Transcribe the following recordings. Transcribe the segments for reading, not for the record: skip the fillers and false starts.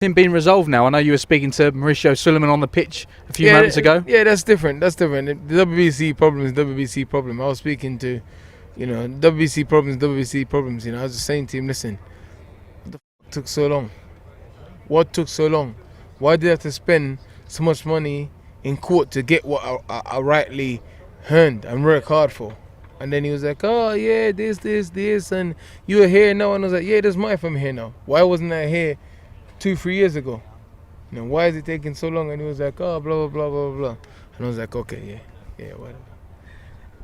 Been resolved now? I know you were speaking to Mauricio Suleiman on the pitch a few moments ago. Yeah, that's different. That's different. The WBC problem is WBC problem. I was speaking to, WBC problems. I was just saying to him, listen, what the took so long? What took so long? Why did I have to spend so much money in court to get what I rightly earned and work hard for? And then he was like, oh yeah, this, and you are here now. And I was like, yeah, that's my from here now. Why wasn't I here 2-3 years ago? Why is it taking so long? And he was like, oh, blah, blah, blah, blah, blah. And I was like, okay, yeah, whatever.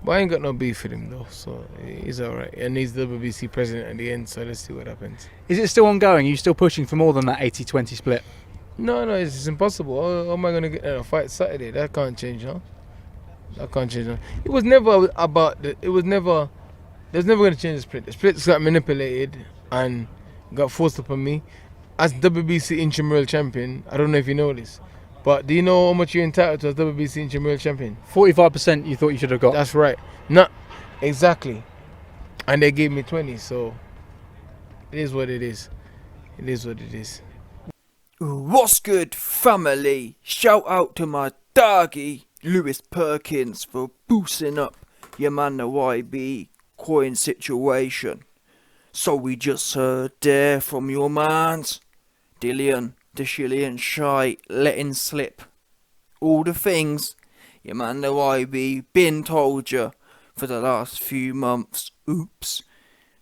But I ain't got no beef with him, though, so he's all right. And he's the WBC president at the end, so let's see what happens. Is it still ongoing? Are you still pushing for more than that 80-20 split? No, it's impossible. How am I going to get a fight Saturday? That can't change, huh? That can't change, huh? It was never about it was never going to change the split. The split got manipulated and got forced upon me. As WBC interim world champion, I don't know if you know this, but do you know how much you're entitled to as WBC interim world champion? 45% you thought you should have got. That's right. Not exactly. And they gave me 20, so it is what it is. It is what it is. What's good, family? Shout out to my doggy, Lewis Perkins, for boosting up your man the YB coin situation. So we just heard there from your mans, Dillian, the Shillian Shy, letting slip all the things your man the YB been told you for the last few months. Oops.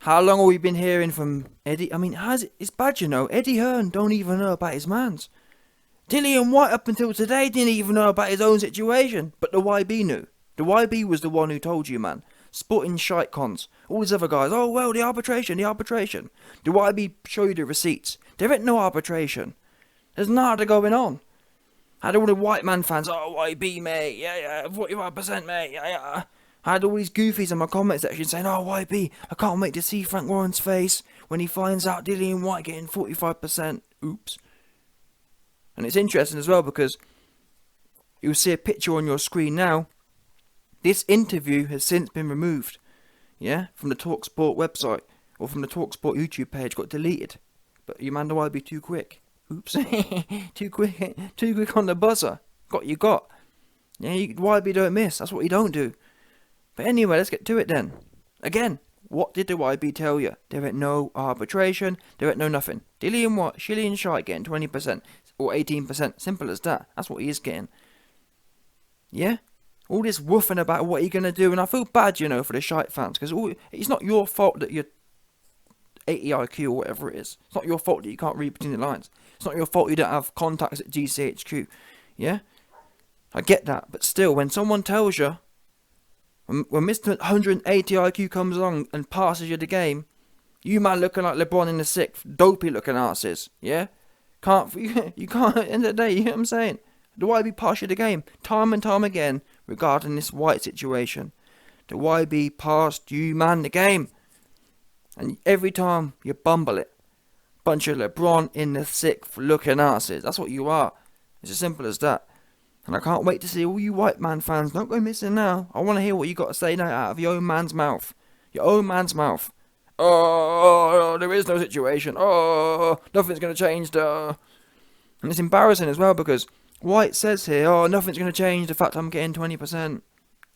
How long have we been hearing from Eddie? I mean, it's bad, Eddie Hearn don't even know about his mans. Dillian Whyte up until today didn't even know about his own situation, but the YB knew. The YB was the one who told you, man. Sporting shite cons. All these other guys, oh well, the arbitration. The YB show you the receipts. There ain't no arbitration. There's nada going on. Had all the white man fans, oh YB mate, yeah, 45% mate, yeah. I had all these goofies in my comment section saying, oh YB, I can't wait to see Frank Warren's face when he finds out Dillian Whyte getting 45%. Oops. And it's interesting as well because you'll see a picture on your screen now. This interview has since been removed, from the TalkSport website, or from the TalkSport YouTube page, got deleted. But you man, why be too quick? Oops, too quick on the buzzer. Got. Yeah, YB don't miss, that's what you don't do. But anyway, let's get to it then. Again, what did the YB tell you? There ain't no arbitration, there ain't no nothing. Dillian Whyte, Shillian Shy getting 20%, or 18%, simple as that. That's what he is getting. Yeah? All this woofing about what you're going to do, and I feel bad, for the shite fans, because it's not your fault that you're 80 IQ or whatever it is. It's not your fault that you can't read between the lines. It's not your fault you don't have contacts at GCHQ. Yeah? I get that, but still, when someone tells you, when Mr. 180 IQ comes along and passes you the game, you man looking like LeBron in the sixth, dopey looking asses, yeah? You can't, at the end of the day, you know what I'm saying? The YB pass you the game, time and time again, regarding this White situation. The YB passed you man the game. And every time you bumble it. Bunch of LeBron in the sixth looking asses. That's what you are. It's as simple as that. And I can't wait to see all you white man fans. Don't go missing now. I want to hear what you got to say now out of your own man's mouth. Your own man's mouth. Oh, there is no situation. Oh, nothing's going to change. And it's embarrassing as well because White says here, oh, nothing's going to change the fact I'm getting 20%.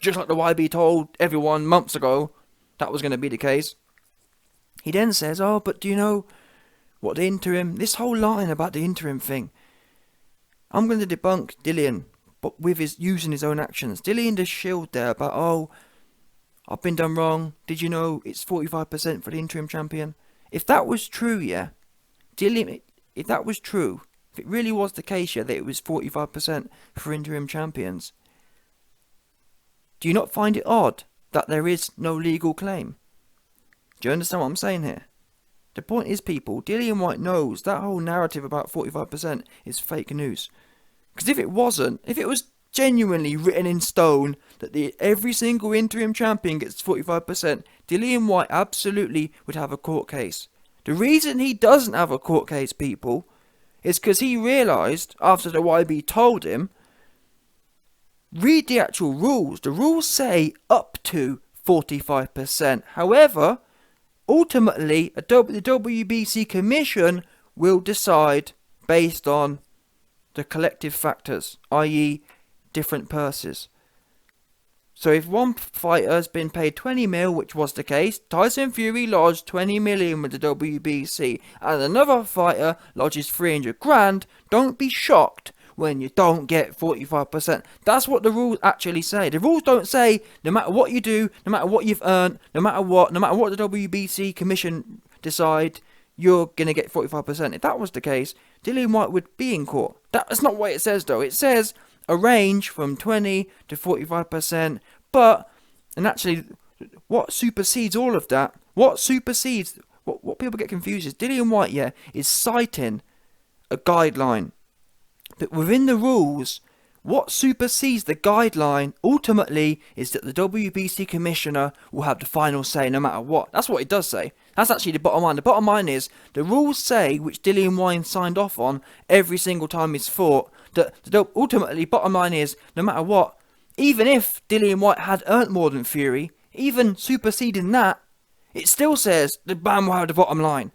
Just like the YB told everyone months ago that was going to be the case. He then says, oh, but do you know what the interim, this whole line about the interim thing, I'm going to debunk Dillian, but with using his own actions. Dillian just shilled there about, oh, I've been done wrong. Did you know it's 45% for the interim champion? If that was true, Dillian, if that was true, if it really was the case, that it was 45% for interim champions, do you not find it odd that there is no legal claim? Do you understand what I'm saying here? The point is, people, Dillian Whyte knows that whole narrative about 45% is fake news. Because if it was genuinely written in stone that every single interim champion gets 45%, Dillian Whyte absolutely would have a court case. The reason he doesn't have a court case, people, is because he realised, after the YB told him, read the actual rules. The rules say up to 45%. However, ultimately, the WBC Commission will decide based on the collective factors, i.e. different purses. So if one fighter has been paid 20 mil, which was the case, Tyson Fury lodged 20 million with the WBC, and another fighter lodges 300 grand, don't be shocked when you don't get 45%. That's what the rules actually say. The rules don't say no matter what you do, no matter what you've earned, no matter what the WBC commission decide, you're going to get 45%. If that was the case, Dillian Whyte would be in court. That's not what it says though. It says a range from 20 to 45%, and actually, what supersedes all of that, what people get confused is Dillian Whyte, is citing a guideline. But within the rules, what supersedes the guideline ultimately is that the WBC commissioner will have the final say no matter what. That's what it does say. That's actually the bottom line. The bottom line is the rules say, which Dillian Whyte signed off on every single time he's fought, that ultimately bottom line is no matter what, even if Dillian Whyte had earned more than Fury, even superseding that, it still says the man will have the bottom line.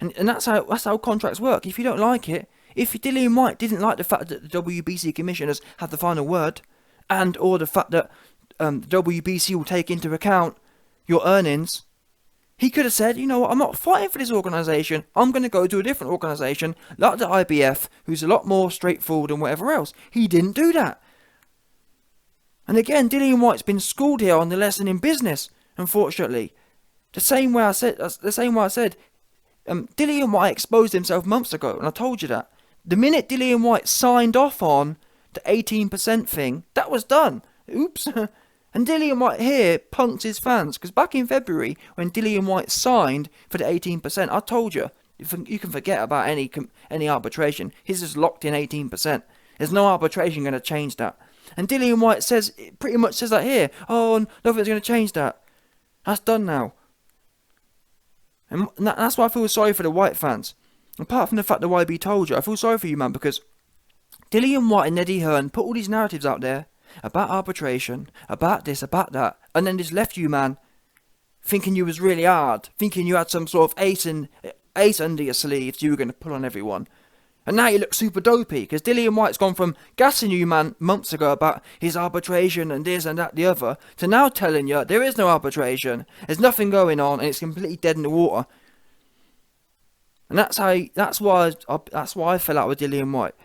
And that's how contracts work. If you don't like it, if Dillian Whyte didn't like the fact that the WBC commissioners have the final word, and or the fact that the WBC will take into account your earnings, he could have said, you know what, I'm not fighting for this organisation, I'm going to go to a different organisation, like the IBF, who's a lot more straightforward and whatever else. He didn't do that. And again, Dillian Whyte's been schooled here on the lesson in business, unfortunately. The same way I said, Dillian Whyte exposed himself months ago, and I told you that. The minute Dillian Whyte signed off on the 18% thing, that was done. Oops. And Dillian Whyte here punked his fans, because back in February, when Dillian Whyte signed for the 18%, I told you, you can forget about any arbitration. He's just locked in 18%. There's no arbitration going to change that. And Dillian Whyte pretty much says that here. Oh, nothing's going to change that. That's done now. And that's why I feel sorry for the Whyte fans. Apart from the fact that YB told you, I feel sorry for you, man, because Dillian Whyte and Eddie Hearn put all these narratives out there about arbitration, about this, about that, and then just left you, man, thinking you was really hard, thinking you had some sort of ace under your sleeves you were going to pull on everyone. And now you look super dopey, because Dillian Whyte's gone from gassing you, man, months ago about his arbitration and this and that, the other, to now telling you there is no arbitration, there's nothing going on, and it's completely dead in the water. And that's why I fell out with Dillian Whyte.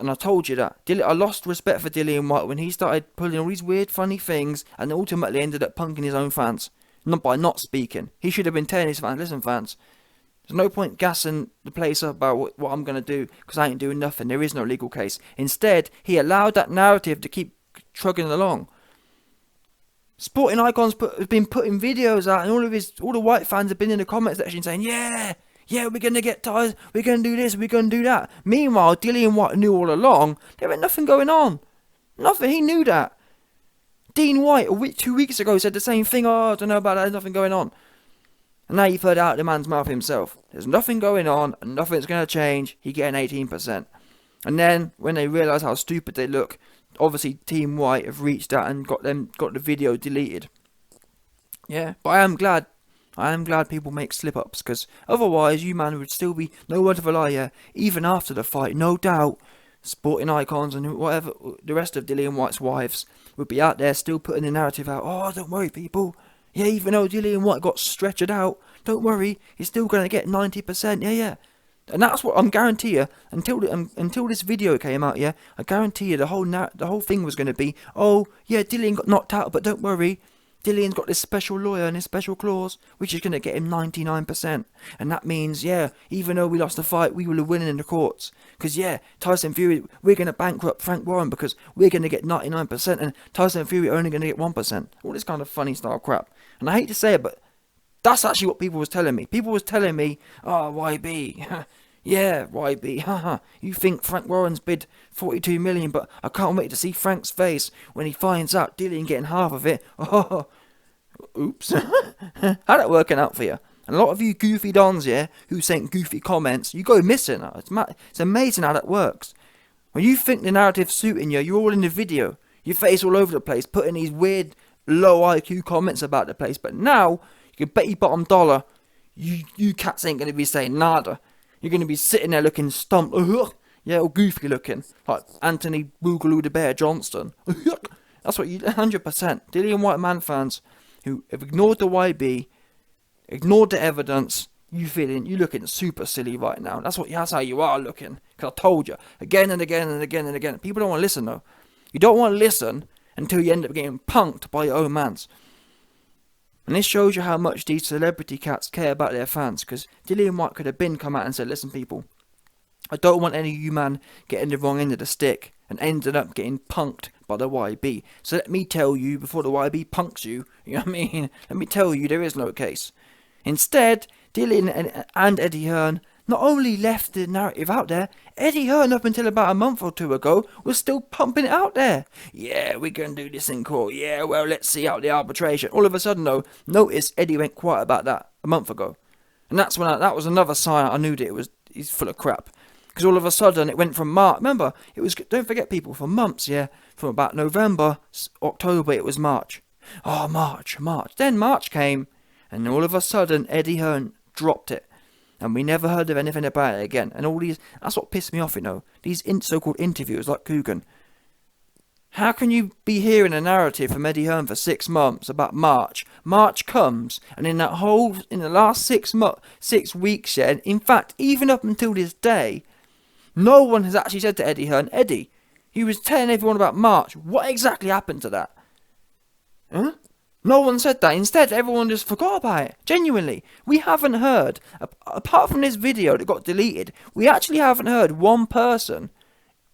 And I told you that. I lost respect for Dillian Whyte when he started pulling all these weird, funny things, and ultimately ended up punking his own fans. Not by not speaking. He should have been telling his fans, listen, fans, there's no point gassing the place up about what I'm going to do, because I ain't doing nothing. There is no legal case. Instead, he allowed that narrative to keep trugging along. Sporting Icons have been putting videos out, and all the Whyte fans have been in the comment section saying, yeah, we're going to get ties, we're going to do this, we're going to do that. Meanwhile, Dillian Whyte knew all along there ain't nothing going on. Nothing, he knew that. Dean White, 2 weeks ago, said the same thing. Oh, I don't know about that, there's nothing going on. And now you've heard out the man's mouth himself. There's nothing going on, and nothing's going to change. He getting 18%. And then, when they realise how stupid they look, obviously Team White have reached out and got the video deleted. Yeah, but I am glad people make slip-ups, because otherwise you man would still be no word of a lie, even after the fight. No doubt, Sporting Icons and whatever, the rest of Dillian Whyte's wives would be out there still putting the narrative out. Oh, don't worry, people. Yeah, even though Dillian Whyte got stretchered out, don't worry, he's still going to get 90%. Yeah. And that's what I'm guarantee you. Until this video came out, I guarantee you the whole thing was going to be, oh yeah, Dillian got knocked out, but don't worry, Dillian's got this special lawyer and his special clause, which is going to get him 99%. And that means, even though we lost the fight, we will have won in the courts. Because, Tyson Fury, we're going to bankrupt Frank Warren because we're going to get 99%, and Tyson Fury only going to get 1%. All this kind of funny style crap. And I hate to say it, but that's actually what people was telling me. People was telling me, oh, YB, yeah, YB, haha, you think Frank Warren's bid 42 million, but I can't wait to see Frank's face when he finds out Dillian getting half of it. Oh, oops. How'd that working out for you? And a lot of you goofy dons, who sent goofy comments, you go missing. It's amazing how that works. When you think the narrative's suiting you, you're all in the video. Your face all over the place, putting these weird, low IQ comments about the place. But now, you can bet your bottom dollar, you cats ain't going to be saying nada. You're going to be sitting there looking stumped. Yeah, all goofy looking. Like Anthony Boogaloo the Bear Johnston. That's what you... 100%. Dillian Whyte Man fans who have ignored the YB, ignored the evidence, you looking super silly right now. That's how you are looking. Because I told you. Again and again and again and again. People don't want to listen though. You don't want to listen until you end up getting punked by your own mans. And this shows you how much these celebrity cats care about their fans. Because Dillian Whyte could have come out and said, listen people, I don't want any of you man getting the wrong end of the stick and ended up getting punked by the YB. So let me tell you before the YB punks you, you know what I mean? Let me tell you there is no case. Instead, Dillian and Eddie Hearn not only left the narrative out there, Eddie Hearn up until about a month or two ago was still pumping it out there. Yeah, we can do this in court. Yeah, well, let's see out the arbitration. All of a sudden though, notice Eddie went quiet about that a month ago. And that's when that was another sign I knew that he's full of crap. Because all of a sudden it went from March. Remember, it was, don't forget people, for months, yeah. From about November, October, it was March. Oh, March. Then March came, and all of a sudden Eddie Hearn dropped it. And we never heard of anything about it again. And all these, that's what pissed me off, you know. These so-called interviewers like Coogan. How can you be hearing a narrative from Eddie Hearn for 6 months about March? March comes, and in the last 6 weeks, yeah, in fact, even up until this day, no one has actually said to Eddie Hearn, Eddie, he was telling everyone about March. What exactly happened to that? Huh? No one said that. Instead, everyone just forgot about it. Genuinely. We haven't heard, apart from this video that got deleted, we actually haven't heard one person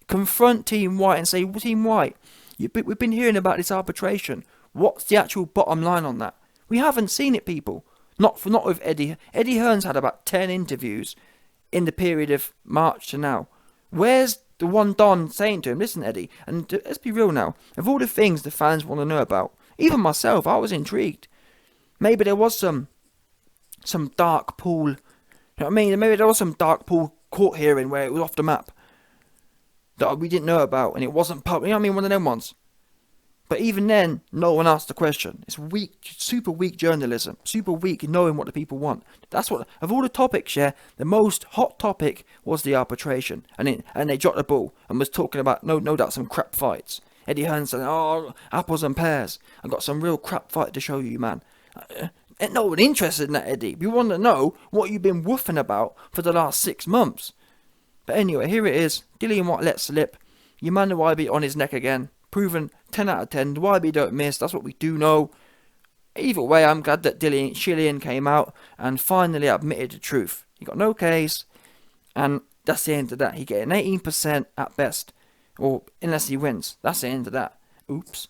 confront Team White and say, Team White, we've been hearing about this arbitration. What's the actual bottom line on that? We haven't seen it, people. Not with Eddie. Eddie Hearn's had about 10 interviews in the period of March to now. Where's the one Don saying to him, listen, Eddie, and let's be real now, of all the things the fans want to know about, even myself, I was intrigued. Maybe there was some dark pool, you know what I mean? Maybe there was some dark pool court hearing where it was off the map that we didn't know about, and it wasn't public, you know what I mean? One of them ones. But even then, no one asked the question. It's weak, super weak journalism, super weak knowing what the people want. That's what, of all the topics, yeah, the most hot topic was the arbitration, and they dropped the ball and was talking about no doubt some crap fights. Eddie Hearn said, oh, apples and pears. I've got some real crap fight to show you, man. Ain't no one interested in that, Eddie. We want to know what you've been woofing about for the last 6 months. But anyway, here it is. Dillian Whyte let slip. Your man the YB on his neck again. Proven 10 out of 10. The YB don't miss. That's what we do know. Either way, I'm glad that Dillian came out and finally admitted the truth. He got no case. And that's the end of that. He get an 18% at best. Or unless he wins. That's the end of that. Oops.